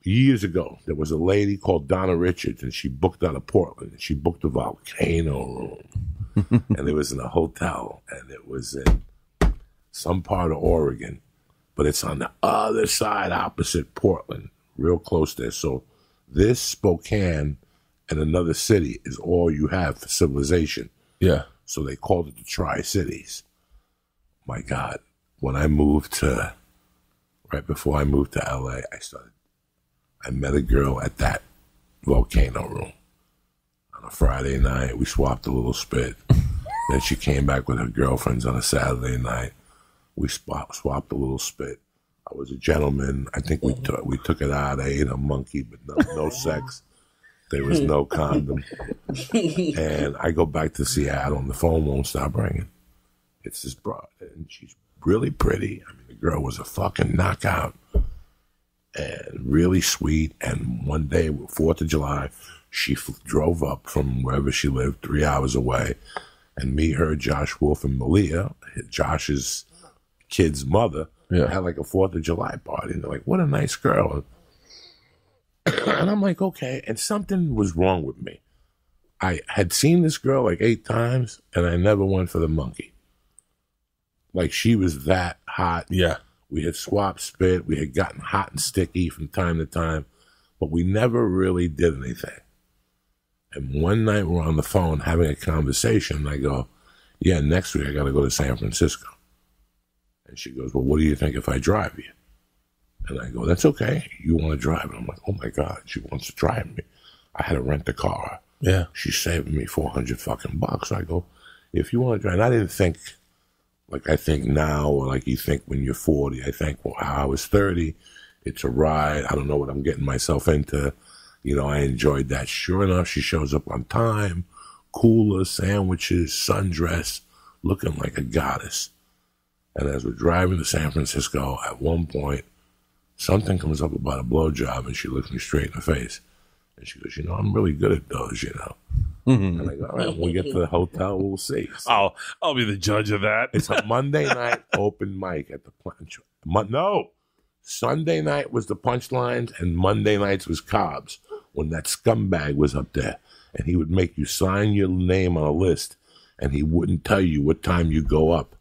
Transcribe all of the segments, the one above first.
years ago, there was a lady called Donna Richards, and she booked out of Portland. She booked a volcano room, and it was in a hotel, and it was in some part of Oregon, but it's on the other side, opposite Portland, real close there. So this, Spokane, and another city is all you have for civilization. Yeah. So they called it the Tri-Cities. My God, when I moved to, right before I moved to LA, I met a girl at that volcano room. On a Friday night, we swapped a little spit. Then she came back with her girlfriends on a Saturday night. We swapped a little spit. I was a gentleman. I think we took it out. I ate a monkey, but no sex. There was no condom. And I go back to Seattle, and the phone won't stop ringing. It's this broad, and she's really pretty. I mean, the girl was a fucking knockout and really sweet. And one day, 4th of July, she drove up from wherever she lived, 3 hours away, and me, her, Josh Wolf, and Malia, Josh's kid's mother, had like a 4th of July party. And they're like, what a nice girl. And I'm like, okay. And something was wrong with me. I had seen this girl like 8 times, and I never went for the monkey. Like, she was that hot. Yeah. We had swapped spit. We had gotten hot and sticky from time to time, but we never really did anything. And one night we're on the phone having a conversation, and I go, yeah, next week I got to go to San Francisco. And she goes, well, what do you think if I drive you? And I go, that's okay. You want to drive? And I'm like, oh my God, she wants to drive me. I had to rent a car. Yeah. She's saving me $400 fucking bucks. I go, if you want to drive, and I didn't think like I think now, or like you think when you're 40. I think, well, how I was 30, it's a ride. I don't know what I'm getting myself into. You know, I enjoyed that. Sure enough, she shows up on time, cooler, sandwiches, sundress, looking like a goddess. And as we're driving to San Francisco, at one point, something comes up about a blowjob, and she looks me straight in the face. And she goes, you know, I'm really good at those, you know. Mm-hmm. And I go, all right, when we get to the hotel, we'll see. So I'll be the judge of that. It's a Monday night open mic at the Punch. No, Sunday night was the Punchlines, and Monday nights was Cobb's, when that scumbag was up there. And he would make you sign your name on a list, and he wouldn't tell you what time you go up.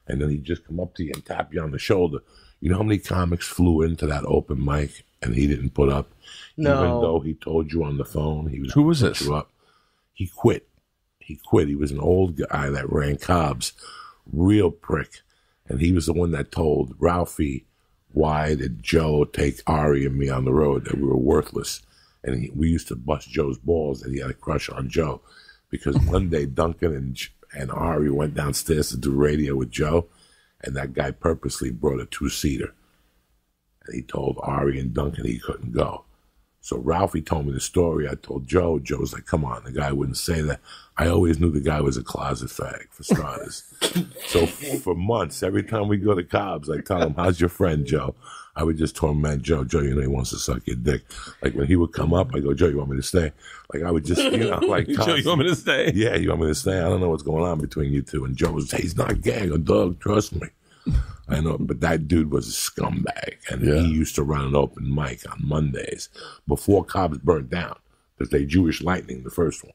And then he'd just come up to you and tap you on the shoulder. You know how many comics flew into that open mic and he didn't put up? No. Even though he told you on the phone he was Who was put this? you up. He quit. He was an old guy that ran Cobb's. Real prick. And he was the one that told Ralphie, why did Joe take Ari and me on the road, that we were worthless. And we used to bust Joe's balls that he had a crush on Joe. Because one day Duncan and Ari went downstairs to do radio with Joe, and that guy purposely brought a 2-seater. And he told Ari and Duncan he couldn't go. So Ralphie told me the story. I told Joe. Joe's like, come on, the guy wouldn't say that. I always knew the guy was a closet fag, for starters. So for months, every time we go to Cobb's, I tell him, how's your friend, Joe? I would just torment Joe. Joe, you know he wants to suck your dick. Like when he would come up, I go, Joe, you want me to stay? Like I would just, you know, like Joe, you want me to stay? Yeah, you want me to stay? I don't know what's going on between you two. And Joe was, hey, he's not gay, a dog, trust me. I know, but that dude was a scumbag, and he used to run an open mic on Mondays before Cobb's burned down, because they Jewish Lightning, the first one.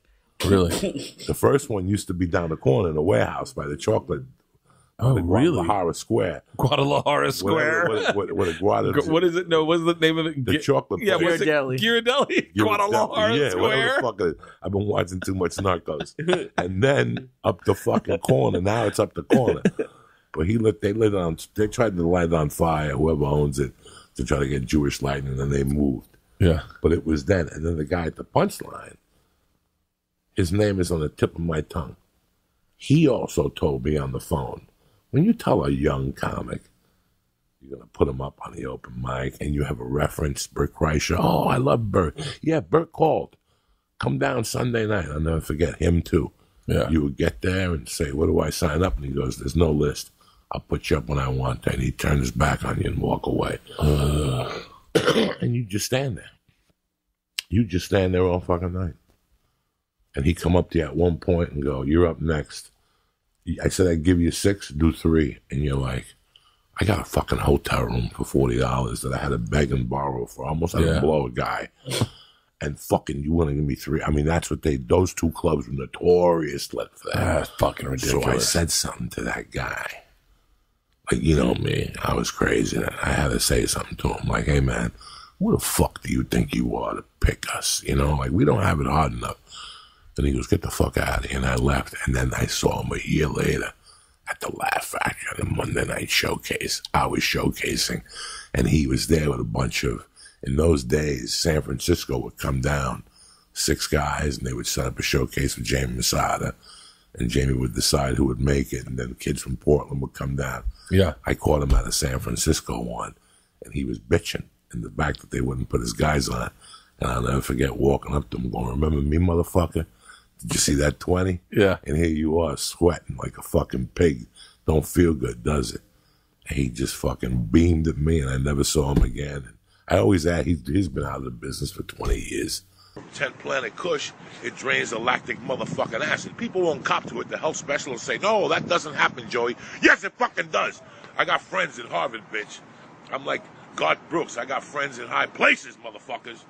Really? The first one used to be down the corner in a warehouse by the chocolate. Oh, really? Guadalajara Square. Guadalajara Square. What is it? No, what's the name of it? The chocolate place. Yeah, Ghirardelli. Ghirardelli. Guadalajara Square. Fuck. I've been watching too much Narcos. And then up the fucking corner. Now it's up the corner. But they tried to light it on fire, whoever owns it, to try to get Jewish Lightning, and they moved. Yeah. But it was then. And then the guy at the Punchline, his name is on the tip of my tongue. He also told me on the phone, when you tell a young comic, you're going to put him up on the open mic, and you have a reference, Bert Kreischer. Oh, I love Bert. Yeah, Bert called. Come down Sunday night. I'll never forget him, too. Yeah. You would get there and say, what do I sign up? And he goes, there's no list. I'll put you up when I want to. And he'd turn his back on you and walk away. And you just stand there. You just stand there all fucking night. And he'd come up to you at one point and go, you're up next. I said, I'd give you 6, do 3. And you're like, I got a fucking hotel room for $40 that I had to beg and borrow for. I almost had to blow a guy. And fucking, you want to give me $3? I mean, that's what those two clubs were notorious for that. That's fucking ridiculous. So I said something to that guy. Like, you know me, I was crazy. And I had to say something to him. Like, hey, man, who the fuck do you think you are to pick us? You know, like, we don't have it hard enough. And he goes, get the fuck out of here. And I left. And then I saw him a year later at the Laugh Factory at the Monday Night Showcase. I was showcasing. And he was there with a bunch of, in those days, San Francisco would come down, 6 guys, and they would set up a showcase with Jamie Masada. And Jamie would decide who would make it. And then kids from Portland would come down. Yeah. I caught him at a San Francisco one. And he was bitching in the back that they wouldn't put his guys on. And I'll never forget walking up to him going, remember me, motherfucker? Did you see that 20? Yeah. And here you are sweating like a fucking pig. Don't feel good, does it? And he just fucking beamed at me, and I never saw him again. And I always add, he's been out of the business for 20 years. From 10 Planet Kush, it drains the lactic motherfucking acid. People won't cop to it. The health specialists say, no, that doesn't happen, Joey. Yes, it fucking does. I got friends at Harvard, bitch. I'm like Garth Brooks. I got friends in high places, motherfuckers.